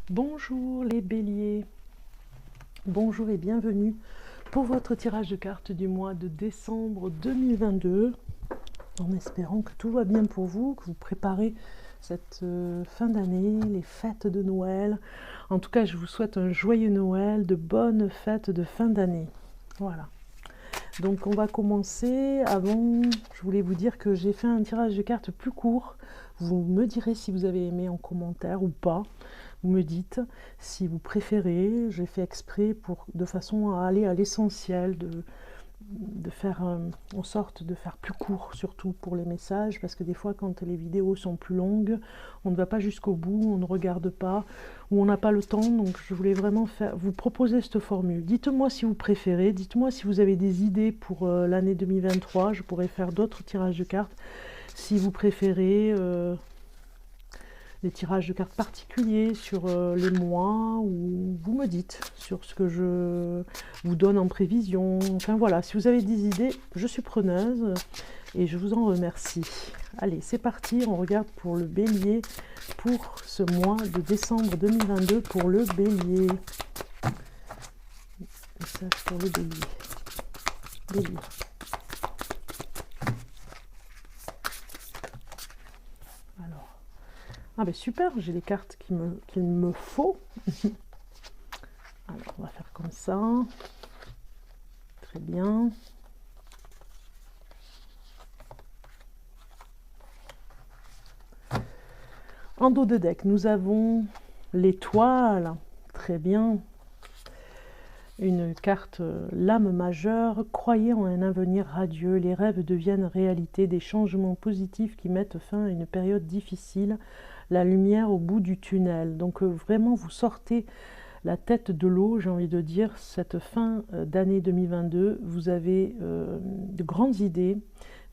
Bonjour les béliers, bonjour et bienvenue pour votre tirage de cartes du mois de décembre 2022, en espérant que tout va bien pour vous, que vous préparez cette fin d'année, les fêtes de Noël. En tout cas, je vous souhaite un joyeux Noël, de bonnes fêtes de fin d'année. Voilà. Donc on va commencer. Avant, je voulais vous dire que j'ai fait un tirage de cartes plus court. Vous me direz si vous avez aimé en commentaire ou pas. Vous me dites si vous préférez. J'ai fait exprès de façon à aller à l'essentiel, de faire en sorte de faire plus court, surtout pour les messages, parce que des fois quand les vidéos sont plus longues, on ne va pas jusqu'au bout, on ne regarde pas, ou on n'a pas le temps. Donc je voulais vraiment vous proposer cette formule. Dites-moi si vous préférez, dites-moi si vous avez des idées pour l'année 2023. Je pourrais faire d'autres tirages de cartes si vous préférez. Des tirages de cartes particuliers sur les mois, ou vous me dites sur ce que je vous donne en prévision. Enfin voilà, si vous avez des idées, je suis preneuse et je vous en remercie. Allez, c'est parti, on regarde pour le bélier pour ce mois de décembre 2022 pour le bélier. Message pour le bélier. Bélier. Ah ben super, j'ai les cartes qu'il me faut. Alors on va faire comme ça. Très bien. En dos de deck, nous avons l'étoile. Très bien. Une carte lame majeure. Croyez en un avenir radieux. Les rêves deviennent réalité. Des changements positifs qui mettent fin à une période difficile. La lumière au bout du tunnel. Donc vraiment, vous sortez la tête de l'eau, j'ai envie de dire, cette fin d'année 2022. Vous avez de grandes idées.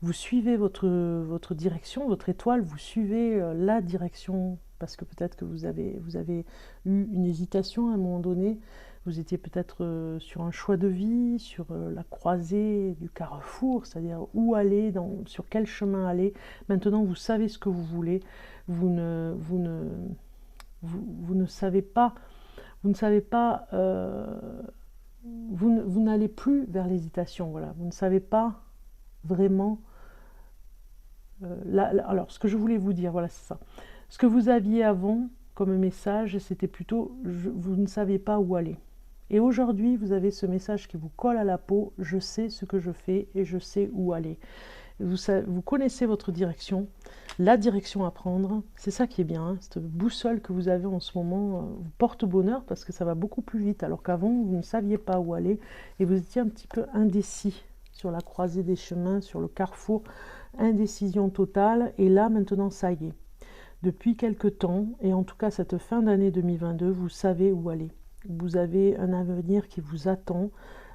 Vous suivez votre direction, votre étoile. Vous suivez la direction, parce que peut-être que vous avez eu une hésitation à un moment donné. Vous étiez peut-être sur un choix de vie, sur la croisée du carrefour, c'est-à-dire où aller, sur quel chemin aller. Maintenant, vous savez ce que vous voulez. Vous ne savez pas, vous n'allez plus vers l'hésitation. Voilà, vous ne savez pas vraiment. Alors, ce que je voulais vous dire, voilà, c'est ça. Ce que vous aviez avant comme message, c'était plutôt vous ne savez pas où aller. Et aujourd'hui, vous avez ce message qui vous colle à la peau. Je sais ce que je fais et je sais où aller. Vous connaissez votre direction, la direction à prendre. C'est ça qui est bien, hein. Cette boussole que vous avez en ce moment vous porte bonheur, parce que ça va beaucoup plus vite, alors qu'avant vous ne saviez pas où aller et vous étiez un petit peu indécis sur la croisée des chemins, sur le carrefour, indécision totale. Et là maintenant, ça y est, depuis quelque temps, et en tout cas cette fin d'année 2022, vous savez où aller. Vous avez un avenir qui vous attend,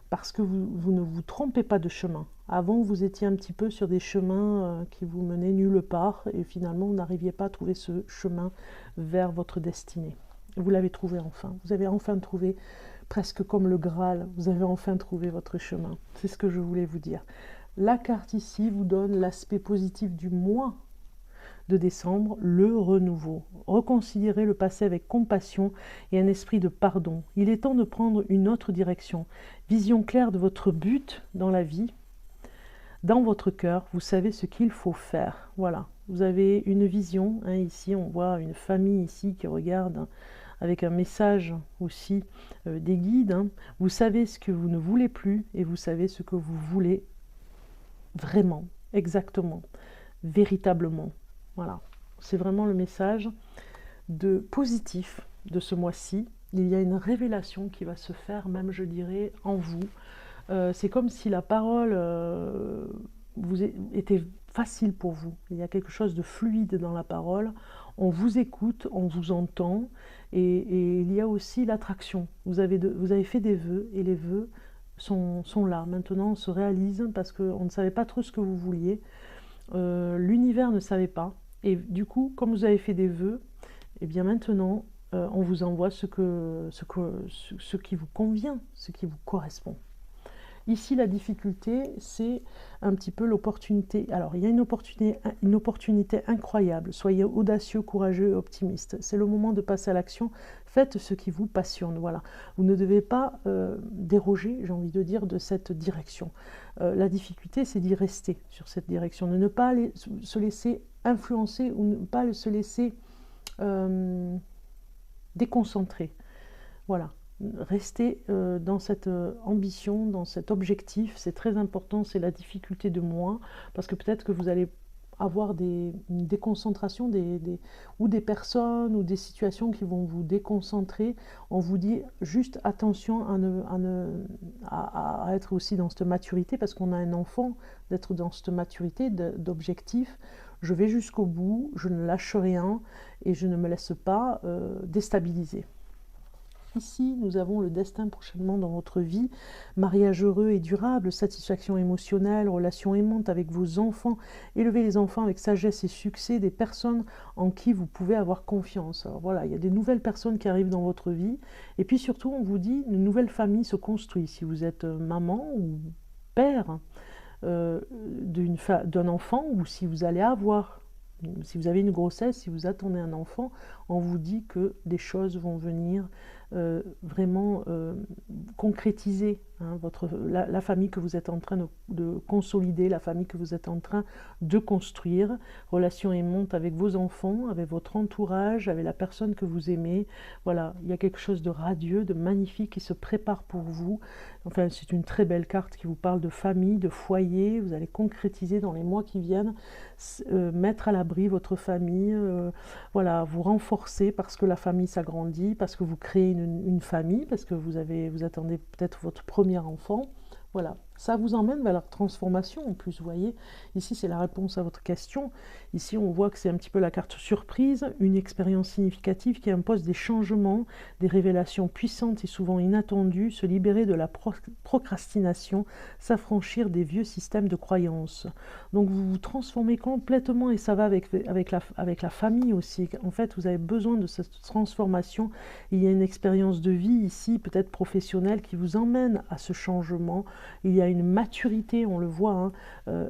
parce que vous ne vous trompez pas de chemin. Avant, vous étiez un petit peu sur des chemins qui vous menaient nulle part, et finalement, vous n'arriviez pas à trouver ce chemin vers votre destinée. Vous l'avez trouvé enfin. Vous avez enfin trouvé, presque comme le Graal, vous avez enfin trouvé votre chemin. C'est ce que je voulais vous dire. La carte ici vous donne l'aspect positif du mois de décembre, le renouveau. Reconsidérez le passé avec compassion et un esprit de pardon. Il est temps de prendre une autre direction. Vision claire de votre but dans la vie. Dans votre cœur, vous savez ce qu'il faut faire. Voilà, vous avez une vision. Hein, ici, on voit une famille ici qui regarde, hein, avec un message aussi des guides. Hein. Vous savez ce que vous ne voulez plus et vous savez ce que vous voulez vraiment, exactement, véritablement. Voilà, c'est vraiment le message de positif de ce mois-ci. Il y a une révélation qui va se faire, même je dirais, en vous. C'est comme si la parole était facile pour vous. Il y a quelque chose de fluide dans la parole. On vous écoute, on vous entend, et il y a aussi l'attraction. Vous avez fait des vœux, et les vœux sont là. Maintenant, on se réalise, parce qu'on ne savait pas trop ce que vous vouliez. L'univers ne savait pas. Et du coup, comme vous avez fait des vœux, et bien maintenant, on vous envoie ce qui vous convient, ce qui vous correspond. Ici, la difficulté, c'est un petit peu l'opportunité. Alors, il y a une opportunité incroyable. Soyez audacieux, courageux et optimiste. C'est le moment de passer à l'action. Faites ce qui vous passionne. Voilà. Vous ne devez pas déroger, j'ai envie de dire, de cette direction. La difficulté, c'est d'y rester sur cette direction. De ne pas se laisser influencer ou ne pas se laisser déconcentrer. Voilà. Rester dans cette ambition, dans cet objectif, c'est très important, c'est la difficulté de moi, parce que peut-être que vous allez avoir une déconcentration ou des personnes ou des situations qui vont vous déconcentrer. On vous dit juste attention à être aussi dans cette maturité, parce qu'on a un enfant, d'être dans cette maturité d'objectif. Je vais jusqu'au bout, je ne lâche rien et je ne me laisse pas déstabiliser. Ici, nous avons le destin prochainement dans votre vie, mariage heureux et durable, satisfaction émotionnelle, relation aimante avec vos enfants, élevez les enfants avec sagesse et succès, des personnes en qui vous pouvez avoir confiance. Alors voilà, il y a des nouvelles personnes qui arrivent dans votre vie, et puis surtout, on vous dit, une nouvelle famille se construit. Si vous êtes maman ou père d'un enfant, ou si vous allez avoir, si vous avez une grossesse, si vous attendez un enfant, on vous dit que des choses vont venir vraiment concrétiser hein, la famille que vous êtes en train de consolider, la famille que vous êtes en train de construire, relation aimante avec vos enfants, avec votre entourage, avec la personne que vous aimez. Voilà, il y a quelque chose de radieux, de magnifique qui se prépare pour vous. Enfin, c'est une très belle carte qui vous parle de famille, de foyer. Vous allez concrétiser dans les mois qui viennent, mettre à l'abri votre famille, voilà, vous renforcer parce que la famille s'agrandit, parce que vous créez une famille, parce que vous attendez peut-être votre premier enfant. Voilà, ça vous emmène vers la transformation en plus, vous voyez. Ici, c'est la réponse à votre question. Ici, on voit que c'est un petit peu la carte surprise, une expérience significative qui impose des changements, des révélations puissantes et souvent inattendues, se libérer de la procrastination, s'affranchir des vieux systèmes de croyances. Donc, vous vous transformez complètement et ça va avec la famille aussi. En fait, vous avez besoin de cette transformation. Il y a une expérience de vie ici, peut-être professionnelle, qui vous emmène à ce changement. Il y a une maturité, on le voit, hein.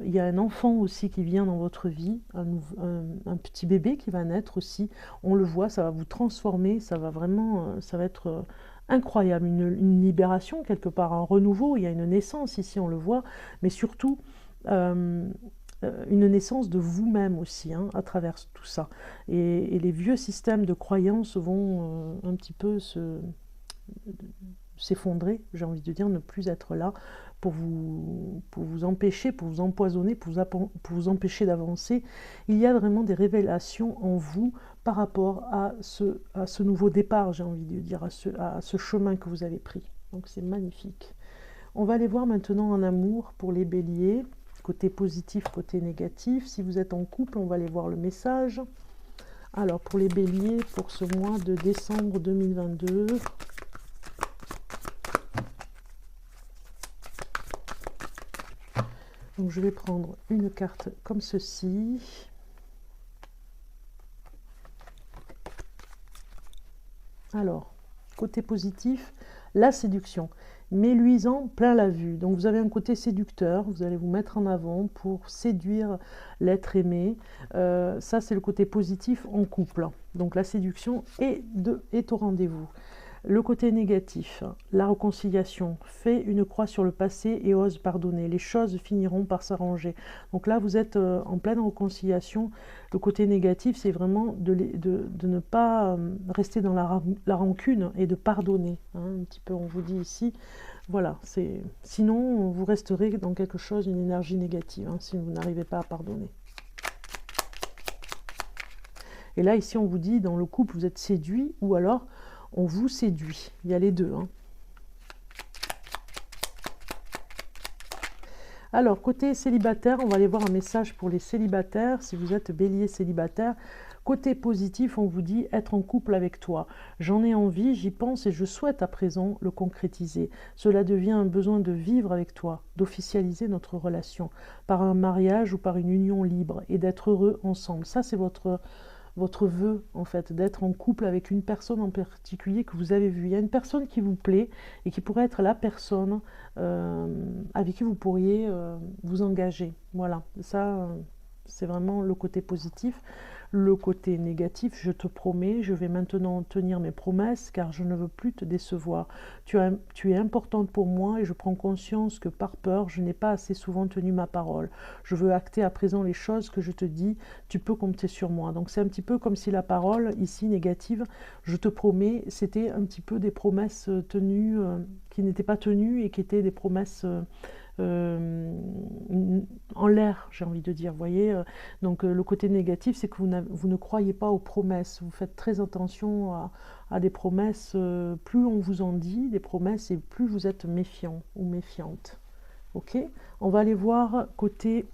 Il y a un enfant aussi qui vient dans votre vie, un petit bébé qui va naître aussi, on le voit, ça va vous transformer, ça va vraiment, ça va être incroyable, une libération quelque part, un renouveau, il y a une naissance ici, on le voit, mais surtout une naissance de vous-même aussi, hein, à travers tout ça. Et les vieux systèmes de croyances vont un petit peu s'effondrer, j'ai envie de dire, ne plus être là pour vous empêcher, pour vous empoisonner, pour vous empêcher d'avancer. Il y a vraiment des révélations en vous par rapport à ce nouveau départ, j'ai envie de dire, à ce chemin que vous avez pris. Donc c'est magnifique. On va aller voir maintenant en amour pour les béliers, côté positif, côté négatif. Si vous êtes en couple, on va aller voir le message. Alors pour les béliers, pour ce mois de décembre 2022... Donc je vais prendre une carte comme ceci. Alors, côté positif, la séduction. Mais luisant, plein la vue. Donc vous avez un côté séducteur, vous allez vous mettre en avant pour séduire l'être aimé. Ça, c'est le côté positif en couple. Donc la séduction est au rendez-vous. Le côté négatif, la réconciliation, fais une croix sur le passé et ose pardonner. Les choses finiront par s'arranger. Donc là, vous êtes en pleine réconciliation. Le côté négatif, c'est vraiment de ne pas rester dans la rancune et de pardonner. Hein, un petit peu, on vous dit ici. Voilà, sinon, vous resterez dans quelque chose, une énergie négative, hein, si vous n'arrivez pas à pardonner. Et là, ici, on vous dit, dans le couple, vous êtes séduit ou alors... on vous séduit, il y a les deux. Hein. Alors, côté célibataire, on va aller voir un message pour les célibataires. Si vous êtes bélier célibataire, côté positif, on vous dit être en couple avec toi. J'en ai envie, j'y pense et je souhaite à présent le concrétiser. Cela devient un besoin de vivre avec toi, d'officialiser notre relation par un mariage ou par une union libre et d'être heureux ensemble. Ça, c'est votre votre vœu, en fait, d'être en couple avec une personne en particulier que vous avez vue. Il y a une personne qui vous plaît et qui pourrait être la personne avec qui vous pourriez vous engager. Voilà, ça, c'est vraiment le côté positif. Le côté négatif, je te promets, je vais maintenant tenir mes promesses car je ne veux plus te décevoir. Tu es importante pour moi et je prends conscience que par peur, je n'ai pas assez souvent tenu ma parole. Je veux acter à présent les choses que je te dis, tu peux compter sur moi. Donc c'est un petit peu comme si la parole, ici négative, je te promets, c'était un petit peu des promesses tenues, qui n'étaient pas tenues et qui étaient des promesses en l'air, j'ai envie de dire, vous voyez. Donc le côté négatif, c'est que vous ne croyez pas aux promesses, vous faites très attention à des promesses, plus on vous en dit des promesses et plus vous êtes méfiant ou méfiante. Ok, on va aller voir côté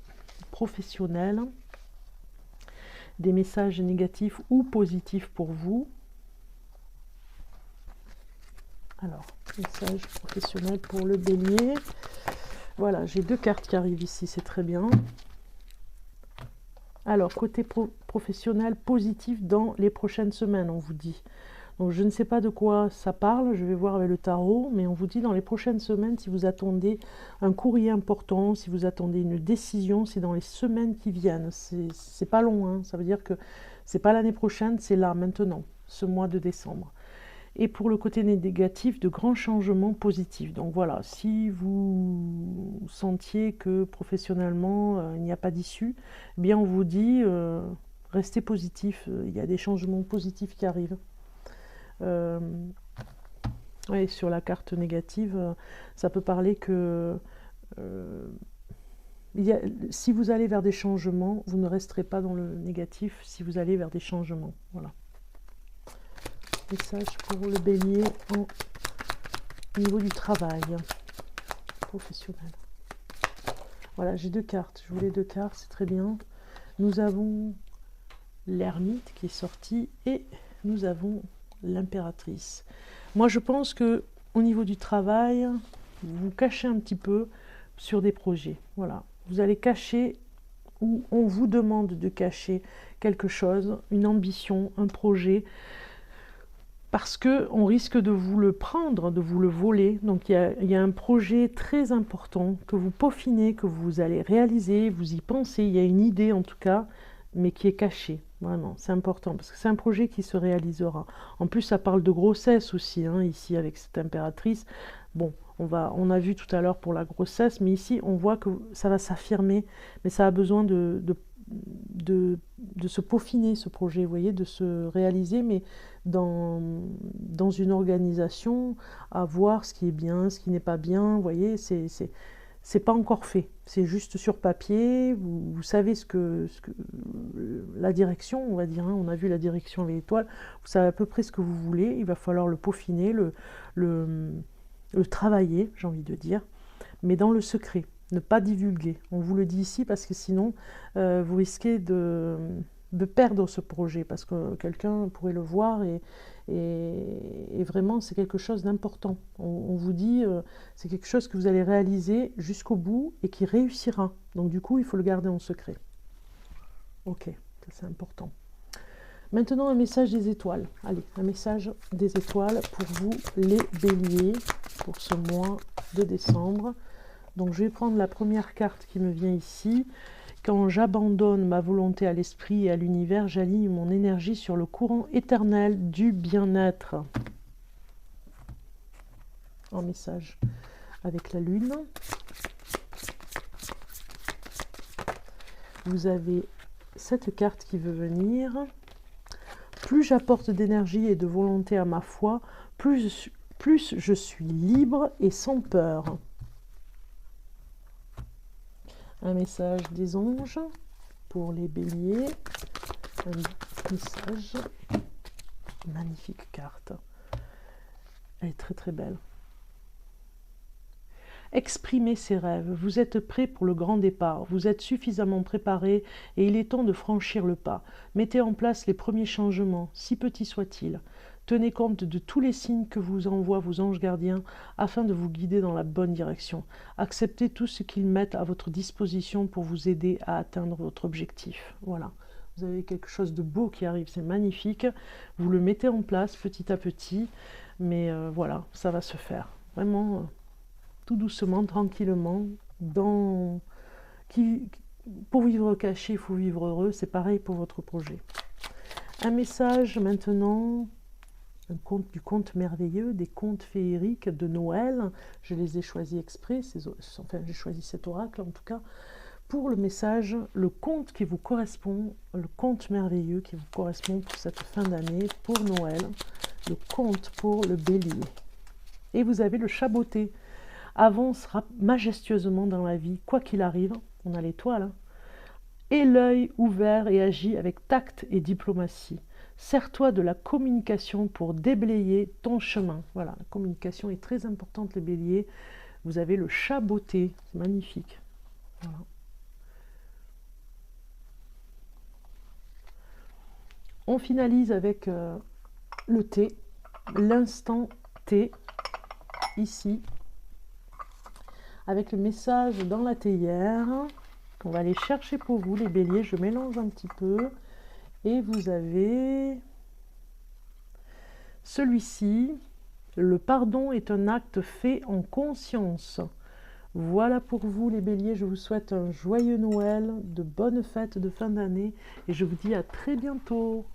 professionnel, des messages négatifs ou positifs pour vous. Alors, message professionnel pour le Bélier. Voilà, j'ai 2 cartes qui arrivent ici, c'est très bien. Alors, côté professionnel, positif dans les prochaines semaines, on vous dit. Donc, je ne sais pas de quoi ça parle, je vais voir avec le tarot, mais on vous dit dans les prochaines semaines, si vous attendez un courrier important, si vous attendez une décision, c'est dans les semaines qui viennent. C'est pas long, hein, ça veut dire que c'est pas l'année prochaine, c'est là, maintenant, ce mois de décembre. Et pour le côté négatif, de grands changements positifs. Donc voilà, si vous sentiez que professionnellement, il n'y a pas d'issue, eh bien on vous dit, restez positif, il y a des changements positifs qui arrivent. Oui, sur la carte négative, ça peut parler que si vous allez vers des changements, vous ne resterez pas dans le négatif si vous allez vers des changements. Voilà. Message pour le Bélier au niveau du travail professionnel. Voilà, j'ai 2 cartes. Je voulais 2 cartes, c'est très bien. Nous avons l'ermite qui est sorti et nous avons l'impératrice. Moi, je pense que au niveau du travail, vous vous cachez un petit peu sur des projets. Voilà, vous allez cacher ou on vous demande de cacher quelque chose, une ambition, un projet. Parce qu'on risque de vous le prendre, de vous le voler. Donc il y a un projet très important que vous peaufinez, que vous allez réaliser, vous y pensez, il y a une idée en tout cas, mais qui est cachée. Vraiment, c'est important, parce que c'est un projet qui se réalisera. En plus, ça parle de grossesse aussi, hein, ici avec cette impératrice. Bon, on a vu tout à l'heure pour la grossesse, mais ici, on voit que ça va s'affirmer, mais ça a besoin de se peaufiner, ce projet, vous voyez, de se réaliser, mais dans une organisation, à voir ce qui est bien, ce qui n'est pas bien, vous voyez, c'est pas encore fait, c'est juste sur papier, vous savez la direction, on va dire, hein, on a vu la direction avec l'étoile, vous savez à peu près ce que vous voulez, il va falloir le peaufiner, le travailler, j'ai envie de dire, mais dans le secret. Ne pas divulguer. On vous le dit ici parce que sinon, vous risquez de perdre ce projet parce que quelqu'un pourrait le voir et vraiment, c'est quelque chose d'important. On vous dit, c'est quelque chose que vous allez réaliser jusqu'au bout et qui réussira. Donc du coup, il faut le garder en secret. Ok, ça c'est important. Maintenant, un message des étoiles. Allez, un message des étoiles pour vous, les béliers, pour ce mois de décembre. Donc je vais prendre la première carte qui me vient ici. Quand j'abandonne ma volonté à l'esprit et à l'univers, j'aligne mon énergie sur le courant éternel du bien-être. En message avec la lune. Vous avez cette carte qui veut venir. Plus j'apporte d'énergie et de volonté à ma foi, plus je suis libre et sans peur. Un message des anges pour les béliers. Un message. Magnifique carte. Elle est très très belle. Exprimez ses rêves. Vous êtes prêt pour le grand départ. Vous êtes suffisamment préparé et il est temps de franchir le pas. Mettez en place les premiers changements, si petits soient-ils. Tenez compte de tous les signes que vous envoient vos anges gardiens afin de vous guider dans la bonne direction. Acceptez tout ce qu'ils mettent à votre disposition pour vous aider à atteindre votre objectif. Voilà. Vous avez quelque chose de beau qui arrive, c'est magnifique. Vous le mettez en place petit à petit, mais voilà, ça va se faire. Vraiment, tout doucement, tranquillement. Pour vivre caché, il faut vivre heureux. C'est pareil pour votre projet. Un message maintenant, du conte merveilleux, des contes féeriques de Noël. Je les ai choisis exprès, enfin j'ai choisi cet oracle en tout cas, pour le message, le conte qui vous correspond, le conte merveilleux qui vous correspond pour cette fin d'année, pour Noël, le conte pour le bélier. Et vous avez le chaboté. Avancera majestueusement dans la vie, quoi qu'il arrive, on a l'étoile, hein. Et l'œil ouvert et agit avec tact et diplomatie. Sers-toi de la communication pour déblayer ton chemin. Voilà, la communication est très importante, les béliers. Vous avez le chaboté, c'est magnifique. Voilà. On finalise avec le thé, l'instant thé, ici, avec le message dans la théière, qu'on va aller chercher pour vous, les béliers. Je mélange un petit peu, et vous avez celui-ci, le pardon est un acte fait en conscience. Voilà pour vous les béliers, je vous souhaite un joyeux Noël, de bonnes fêtes de fin d'année, et je vous dis à très bientôt.